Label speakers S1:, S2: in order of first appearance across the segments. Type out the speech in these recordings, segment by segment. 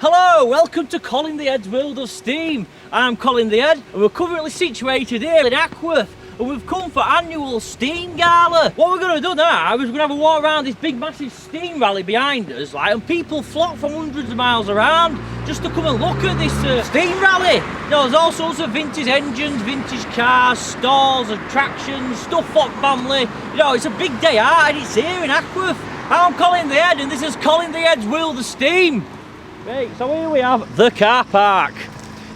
S1: Hello, welcome to Colin The Head's World of Steam. I'm Colin The Head and we're currently situated here in Ackworth and we've come for annual Steam Gala. What we're going to do now is we're going to have a walk around this big massive steam rally behind us, and people flock from hundreds of miles around just to come and look at this steam rally. You know, there's all sorts of vintage engines, vintage cars, stalls, attractions, stuff for family. You know, it's a big day out and it's here in Ackworth. I'm Colin The Head and this is Colin The Head's World of Steam. Right, so here we have the car park.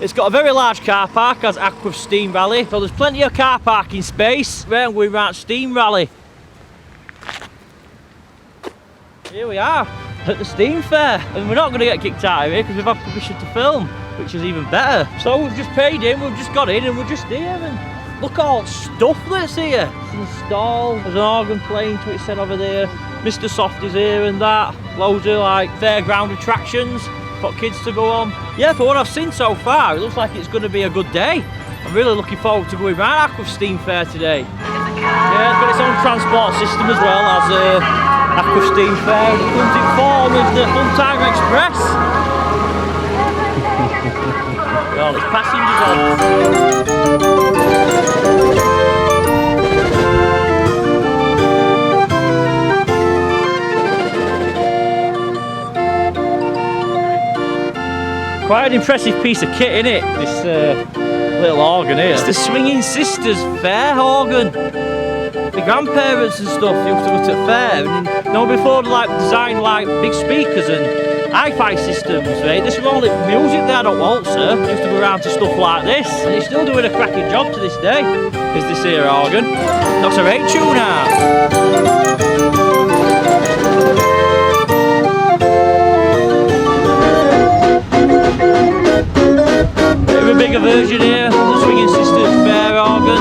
S1: It's got a very large car park as Ackworth Steam Rally, so there's plenty of car parking space. Right, we're at Steam Rally. Here we are at the Steam Fair, and we're not going to get kicked out of here because we've had permission to film, which is even better. So we've just paid in, we've just got in, and we're just here. And look at all the stuff that's here. It's installed. There's an organ playing to its head over there. Mr. Soft is here and that. Loads of like fairground attractions for kids to go on. Yeah, for what I've seen so far, it looks like it's going to be a good day. I'm really looking forward to going around Ackworth Steam Fair today. Yeah, it's got its own transport system as well as Ackworth Steam Fair. It comes in form of the Full-Time Express. All its passengers on. Quite an impressive piece of kit, isn't it? This little organ here. It's the Swinging Sisters fair organ. The grandparents and stuff used to go to fair, and you know, before they like designed like big speakers and hi-fi systems, right? This was all the music they had at Waltzer. They used to go around to stuff like this, and it's still doing a cracking job to this day. Is this here organ? That's a great tune out. A bigger version here, the Swinging Sisters fair organ.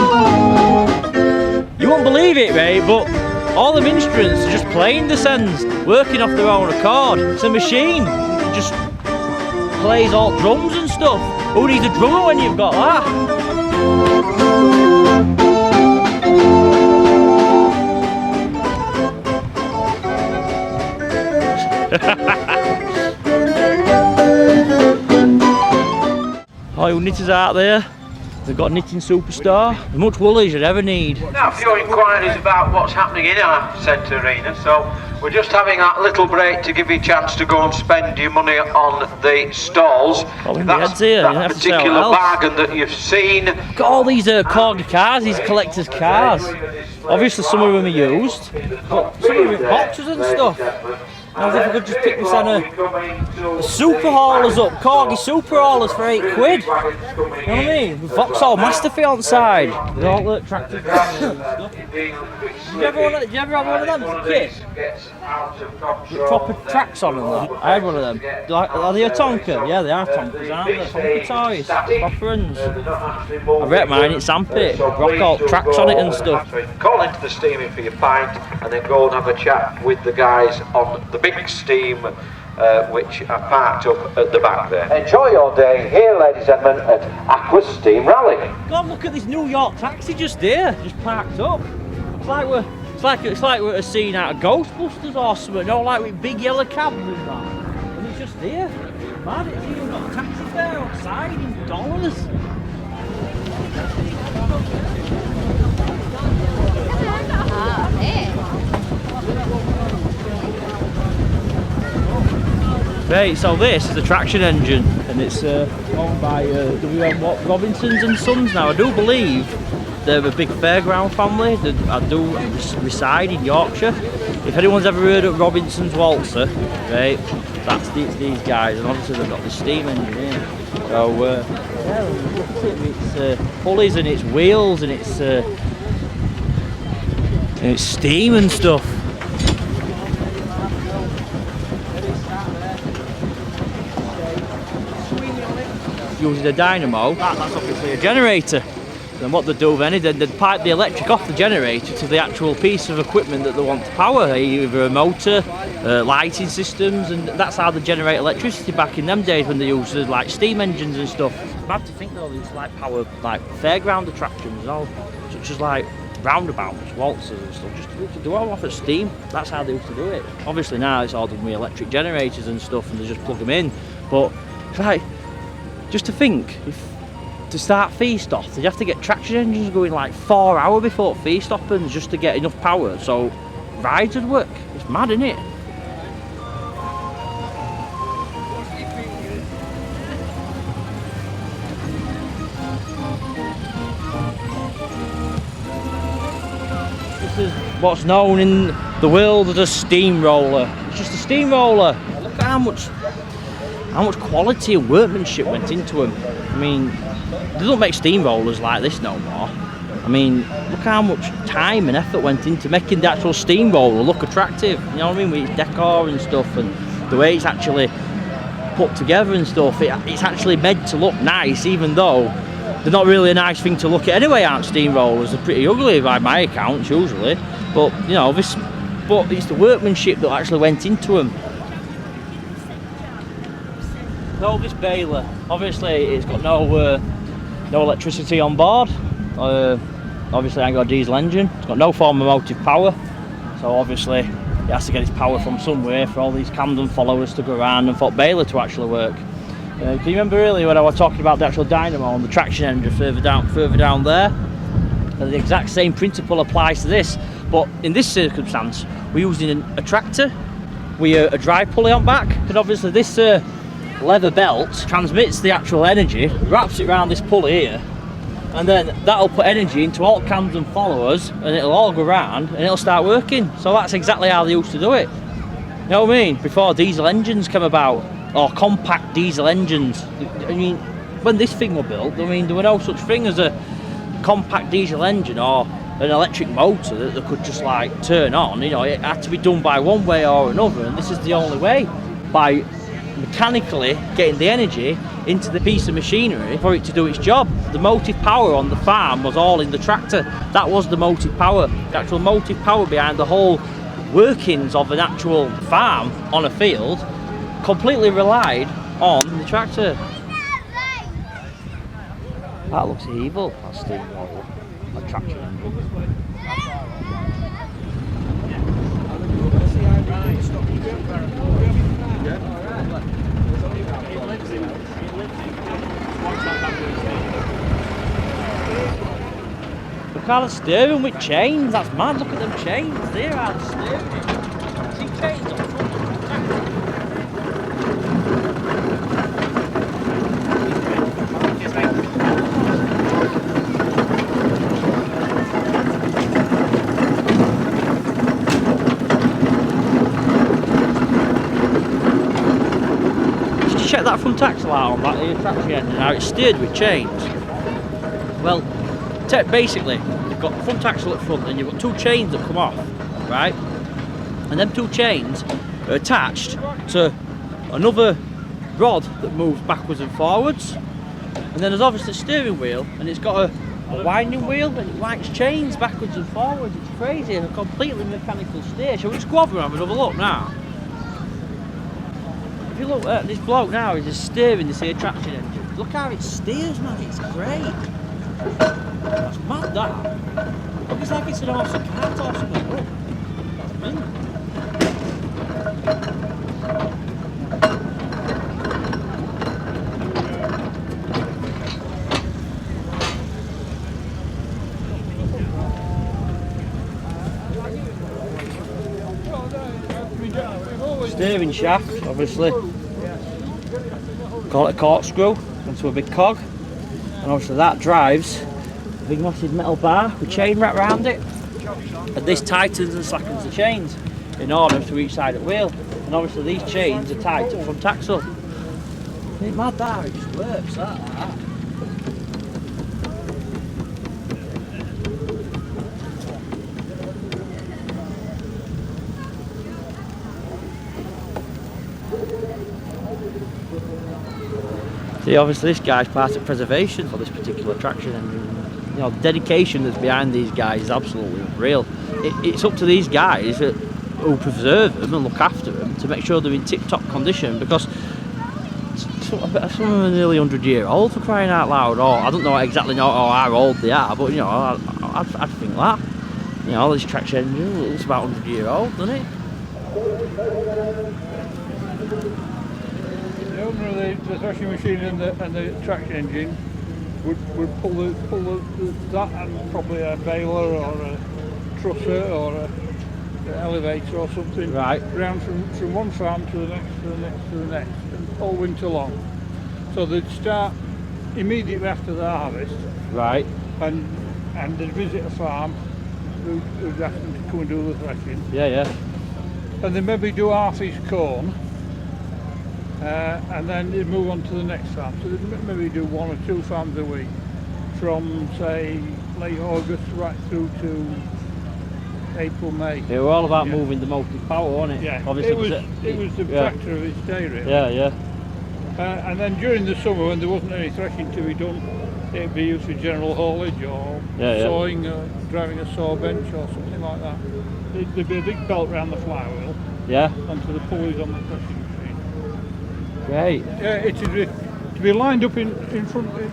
S1: You won't believe it, right, but all the minstrels are just playing the sends, working off their own accord. It's a machine, it just plays all drums and stuff. Who needs a drummer when you've got that? All your knitters out there, they've got a knitting superstore, as much wool as you'd ever need.
S2: Now, a few inquiries about what's happening in our centre arena, so we're just having that little break to give you a chance to go and spend your money on the stalls.
S1: That's here.
S2: That particular bargain that you've seen.
S1: Got all these corgi cars, these collectors' cars. Obviously some of them are used, but some of them are boxes and stuff. Now if we could just pick this on a super haulers up, corgi super haulers for £8. You know what I mean? With Vauxhall Masterfit on the side. With all the tractors and stuff. Did you ever have one of them as a kid? With proper tracks on and that. I had one of them. Are they a Tonka? Yeah, they are Tonkas, aren't they? Tonka toys. Proper ones. I rate mine, it's Ampit. Rock all tracks on it and stuff.
S2: Call into the steaming for your pint and then go and have a chat with the guys on the big steam which are parked up at the back there. Enjoy your day here, ladies and gentlemen, at Ackworth Steam Rally.
S1: God, look at this New York taxi just here, just parked up. It's like we're a scene out of Ghostbusters or something, no, like with big yellow cabs and that. And it's just there. Man, it's even got a taxi fare outside in dollars. Right, so this is the traction engine and it's owned by W.M. Robinsons and Sons now. I do believe they're a big fairground family. I do reside in Yorkshire. If anyone's ever heard of Robinson's Waltzer, right, that's these guys, and obviously they've got the steam engine in. So yeah, look at it, it's pulleys and it's wheels and it's steam and stuff. Using a dynamo, that's obviously a generator. Then what they do then is they'd pipe the electric off the generator to the actual piece of equipment that they want to power, either a motor, lighting systems, and that's how they generate electricity back in them days when they used like steam engines and stuff. It's mad to think though, these like power like fairground attractions and all, such as like roundabouts, waltzers and stuff, just to do all off of steam. That's how they used to do it. Obviously now it's all done with electric generators and stuff and they just plug them in. But it's like, just to think, if to start feast off, you have to get traction engines going like 4 hours before feast opens just to get enough power, so rides would work. It's mad, isn't it? This is what's known in the world as a steamroller. It's just a steamroller. Look at how much quality and workmanship went into them. I mean, they don't make steamrollers like this no more. I mean, look how much time and effort went into making the actual steamroller look attractive. You know what I mean? With its decor and stuff, and the way it's actually put together and stuff. It's actually meant to look nice, even though they're not really a nice thing to look at anyway, aren't steamrollers? They're pretty ugly by my accounts usually. But you know, but it's the workmanship that actually went into them. So this baler, obviously it's got no electricity on board. Obviously I ain't got a diesel engine. It's got no form of motive power. So obviously it has to get its power from somewhere for all these Camden followers to go around and for the baler to actually work. Can you remember earlier when I was talking about the actual dynamo and the traction engine further down there? The exact same principle applies to this, but in this circumstance we're using a tractor with a drive pulley on back, and obviously this leather belt transmits the actual energy, wraps it around this pulley here, and then that'll put energy into all Camden followers, and it'll all go around and it'll start working. So that's exactly how they used to do it. You know what I mean? Before diesel engines came about, or compact diesel engines. I mean, when this thing was built, I mean, there were no such thing as a compact diesel engine or an electric motor that they could just like turn on. You know, it had to be done by one way or another, and this is the only way, by mechanically getting the energy into the piece of machinery for it to do its job. The motive power on the farm was all in the tractor. That was the motive power. The actual motive power behind the whole workings of an actual farm on a field completely relied on the tractor. That looks evil, that steamroller, that traction engine. Look at the steering with chains, that's mad. Look at them chains, there are the steering. See chains on front. Check that front axle out on that traction engine, how it's steered with chains. Well, basically, you've got the front axle at front and you've got two chains that come off, right? And them two chains are attached to another rod that moves backwards and forwards. And then there's obviously the steering wheel, and it's got a winding wheel, and it winds chains backwards and forwards. It's crazy, a completely mechanical steer. Shall we just go over and have another look now? If you look at this bloke now, he's just steering this here traction engine. Look how it steers, man, it's great. That's mad, that. Look, it's like it's an horse and cart or something. Look, that's mint. Steering shaft, obviously. Call it a corkscrew onto a big cog, and obviously that drives a big massive metal bar with chain wrapped around it, and this tightens and slackens the chains in order to each side of the wheel, and obviously these chains are tied to the front axle. Isn't it mad that? It just works that. See, obviously this guy's part of preservation for this particular traction engine. You know, the dedication that's behind these guys is absolutely unreal. It's up to these guys who preserve them and look after them to make sure they're in tip-top condition, because some of them are nearly 100-year-old, for crying out loud. Or I don't know exactly how old they are, but you know, I'd think that. You know, this traction engine looks about 100-year-old, doesn't it?
S3: the owner of the thrashing machine and the traction engine would pull that and probably a baler or a trusser or a elevator or something round from one farm to the next, to the next, to the next, and all winter long. So they'd start immediately after the harvest.
S1: Right.
S3: And they'd visit a farm who'd ask them to come and do the thrashing.
S1: Yeah, yeah.
S3: And they maybe do half his corn, and then they'd move on to the next farm. So they'd maybe do 1 or 2 farms a week, from say late August right through to April, May.
S1: It was all about moving the motive power, wasn't it?
S3: Yeah,
S1: obviously.
S3: it was the tractor of its day, really.
S1: Yeah, yeah.
S3: And then during the summer, when there wasn't any thrashing to be done, it'd be used for general haulage or sawing, or driving a saw bench or something like that. There'd be a big belt round the flywheel.
S1: Yeah.
S3: Onto the pulleys on the thrashing machine.
S1: Great.
S3: Yeah, it'd be lined up in front of it,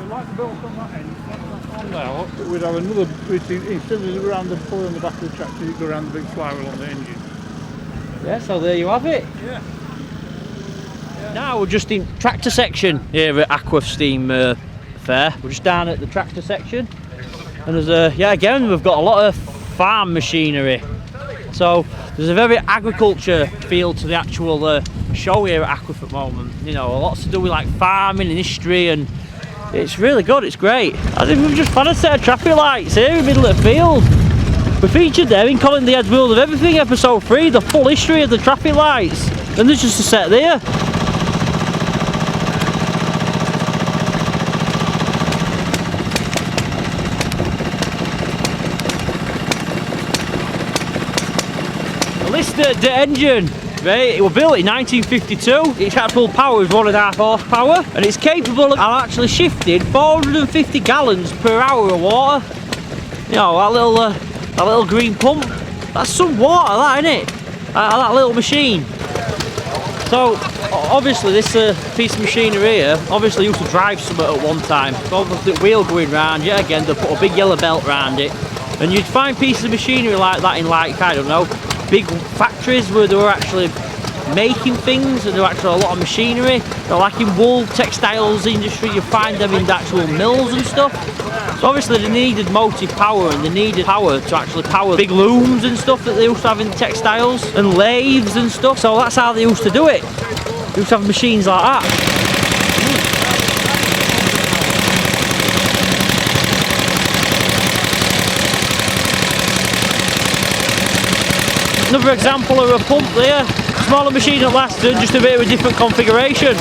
S3: like the belt on that end. On there, we'd have another. Instead of around the pulley on the back of the tractor, you'd go around the big flywheel on the engine.
S1: Yeah. So there you have it.
S3: Yeah.
S1: Now we're just in tractor section here at Ackworth Steam Fair. We're just down at the tractor section, and there's again we've got a lot of farm machinery. So there's a very agriculture feel to the actual show here at Ackworth at the moment. You know, lots to do with like farming and history, and it's really good. It's great. I think we've just found a set of traffic lights here in the middle of the field. We featured there in Colin The Head's World of Everything episode 3, the full history of the traffic lights, and there's just a set there. The engine, right, it was built in 1952. Its actual power is 1.5 horsepower, and it's capable of actually shifting 450 gallons per hour of water. You know, that little green pump, that's some water, that, isn't it? That little machine. So obviously this piece of machinery here obviously used to drive something at one time. So obviously the wheel going round, yet again they put a big yellow belt round it, and you'd find pieces of machinery like that in, like, I don't know, big factories where they were actually making things, and there were actually a lot of machinery. Like in wool, textiles industry, you find them in the actual mills and stuff. So obviously they needed motive power, and they needed power to actually power big looms and stuff that they used to have in textiles, and lathes and stuff. So that's how they used to do it. They used to have machines like that. Another example of a pump there. Smaller machine at Laston, just a bit of a different configuration.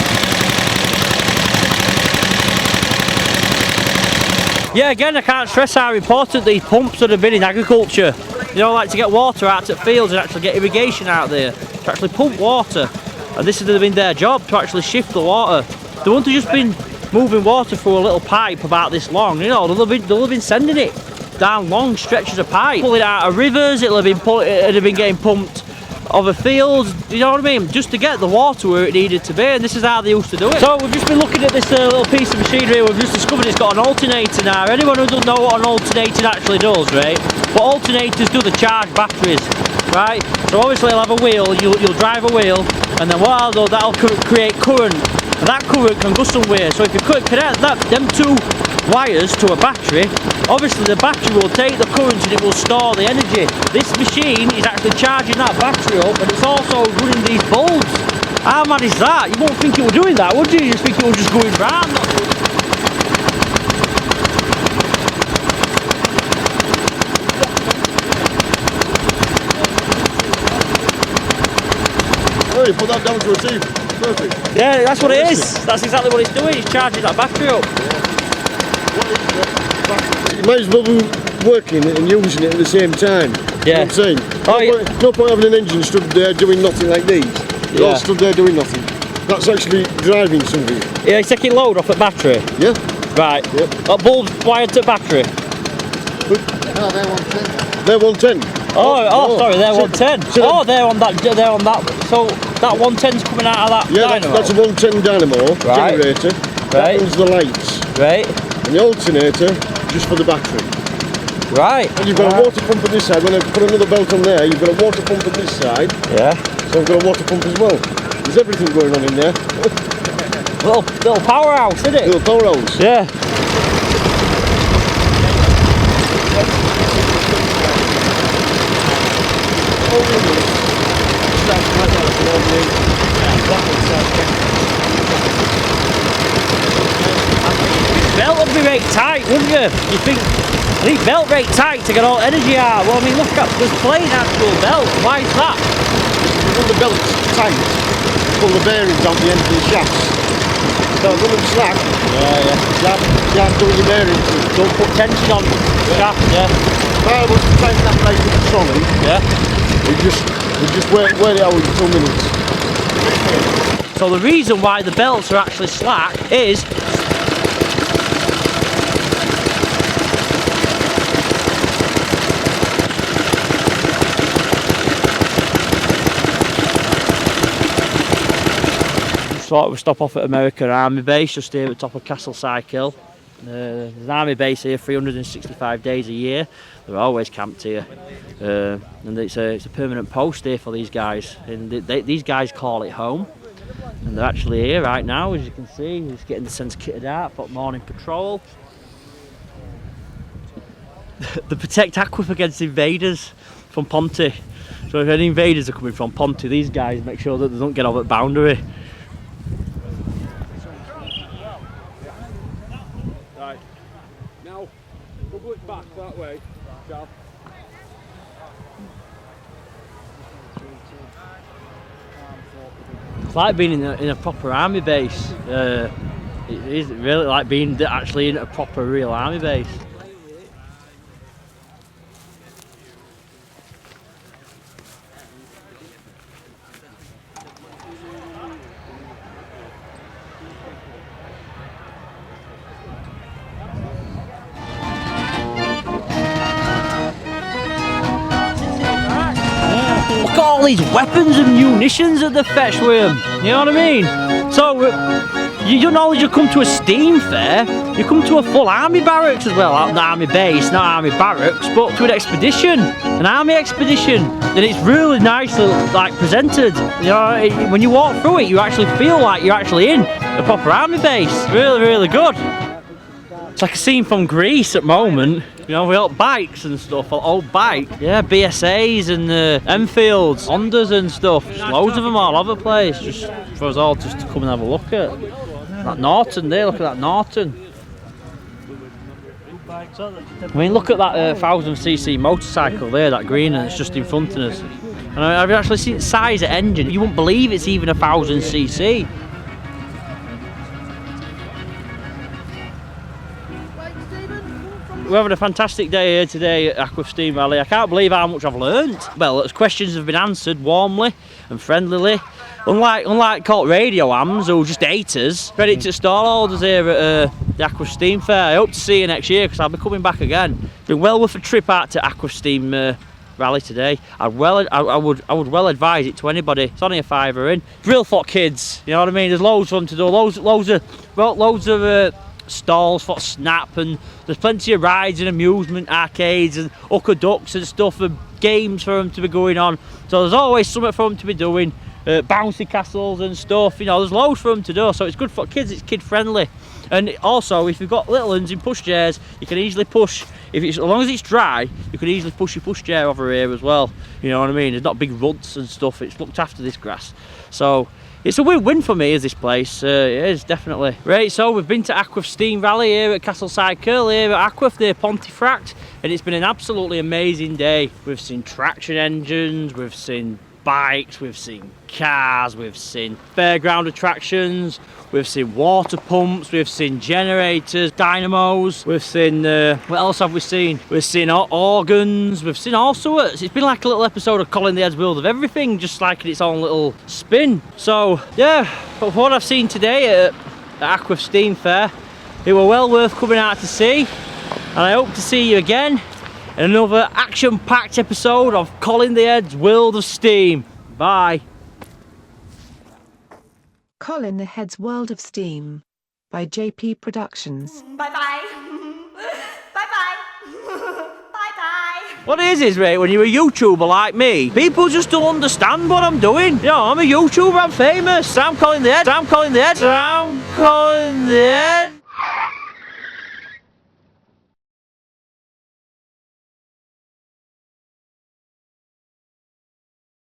S1: Yeah, again, I can't stress how important these pumps would have been in agriculture. You know, like to get water out at fields and actually get irrigation out there, to actually pump water. And this would have been their job, to actually shift the water. They wouldn't have just been moving water through a little pipe about this long, you know, they'll have been sending it down long stretches of pipe, pulling out of rivers. It'd have been getting pumped over fields, you know what I mean, just to get the water where it needed to be, and this is how they used to do it. So we've just been looking at this little piece of machinery. We've just discovered it's got an alternator now. Anyone who doesn't know what an alternator actually does, right, but alternators do the charge batteries, right? So obviously you'll have a wheel, you'll drive a wheel, and then what that'll create current, and that current can go somewhere. So if you could connect them two wires to a battery, obviously the battery will take the current and it will store the energy. This machine is actually charging that battery up, and it's also running these bulbs. How mad is that? You won't think it was doing that, would you? You just think it was just going round.
S4: Oh, you put that down to a T. Perfect.
S1: Yeah, that's what it is. That's exactly what it's doing. It's charging that battery up.
S4: You might as well be working it and using it at the same time.
S1: Yeah.
S4: You know what I'm saying? No point having an engine stood there doing nothing like these. They're all stood there doing nothing. That's actually driving something.
S1: Yeah, it's taking load off at battery.
S4: Yeah.
S1: Right.
S4: Yep.
S1: That bulb's wired to battery.
S4: No, they're 110. They're 110.
S1: Sorry, they're 110. They're on that. So that 110's coming out of that dynamo.
S4: That's a 110 dynamo generator. That runs the lights.
S1: Right.
S4: And the alternator just for the battery.
S1: Right.
S4: And you've got a water pump on this side. When I put another belt on there, you've got a water pump on this side.
S1: Yeah.
S4: So I've got a water pump as well. There's everything going on in there.
S1: Little powerhouse, isn't it?
S4: Little powerhouse.
S1: Yeah. Belt would be very tight, wouldn't you? You think, I think belt very tight to get all energy out. Well, I mean, look at this plain actual belt. Why is that?
S4: When the belt's tight, pull the bearings out the end of the shafts. So when it's slack, you have to do your bearings.
S1: Don't put tension on the shaft, yeah.
S4: If I was to tighten that right with the trolley, we just wear it out in 2 minutes.
S1: So the reason why the belts are actually slack is thought we'd stop off at American Army Base just here at the top of Castlesyke Hill. There's an army base here 365 days a year. They're always camped here, and it's a permanent post here for these guys. And these guys call it home, and they're actually here right now, as you can see. Just getting the sense kitted out for morning patrol. They protect Ackworth against invaders from Ponty. So if any invaders are coming from Ponty, these guys make sure that they don't get over the boundary.
S3: Right. Now, bubble it back that way, Gav.
S1: It's like being in a proper army base. It is really like being actually in a proper real army base. Look at all these weapons and munitions that they fetch with them. You know what I mean? So you don't only just come to a steam fair, you come to a full army barracks as well. Not an army base, not army barracks, but to an expedition, an army expedition. And it's really nicely like presented. You know, when you walk through it, you actually feel like you're actually in a proper army base. Really, really good. It's like a scene from Greece at the moment. You know, we got bikes and stuff, old bike. Yeah, BSAs and Enfields, Hondas and stuff. Just loads of them all over the place. Just for us all just to come and have a look at. That Norton there, look at that Norton. I mean, look at that 1000cc motorcycle there, that green, and it's just in front of us. And I've actually seen the size of engine. You wouldn't believe it's even 1000cc. We're having a fantastic day here today at Ackworth Steam Rally. I can't believe how much I've learned. Well, as questions have been answered warmly and friendlily. Unlike caught radio hams who just hate us, credit to stallholders here at the Ackworth Steam Fair. I hope to see you next year because I'll be coming back again. Been well worth a trip out to Ackworth Steam Rally today. I would well advise it to anybody. It's only a £5 in. Drill for kids, you know what I mean? There's loads for them to do. Loads of stalls for snap, and there's plenty of rides and amusement arcades and hooker ducks and stuff and games for them to be going on. So there's always something for them to be doing. Bouncy castles and stuff, you know, there's loads for them to do, so it's good for kids, it's kid friendly. And also, if you've got little ones in pushchairs, you can easily push, as long as it's dry, you can easily push your pushchair over here as well, you know what I mean? There's not big ruts and stuff, it's looked after, this grass. So it's a win-win for me, is this place. It is, definitely. Right, so we've been to Ackworth Steam Rally here at Castlesyke Hill, here at Ackworth, near Pontefract, and it's been an absolutely amazing day. We've seen traction engines, we've seen bikes, we've seen cars, we've seen fairground attractions, we've seen water pumps, we've seen generators, dynamos, we've seen, what else have we seen? We've seen organs, we've seen all sorts. It's been like a little episode of Colin The Head's World of Everything, just like in its own little spin. So, yeah, but for what I've seen today at Ackworth Steam Fair, it were well worth coming out to see, and I hope to see you again in another action-packed episode of Colin The Head's World of Steam. Bye.
S5: Colin The Head's World of Steam by JP Productions.
S6: Bye-bye. Bye-bye. Bye-bye.
S1: What it is, mate, when you're a YouTuber like me, people just don't understand what I'm doing. You know, I'm a YouTuber, I'm famous. I'm Colin the Head. I'm Colin the Head. I'm Colin the Head.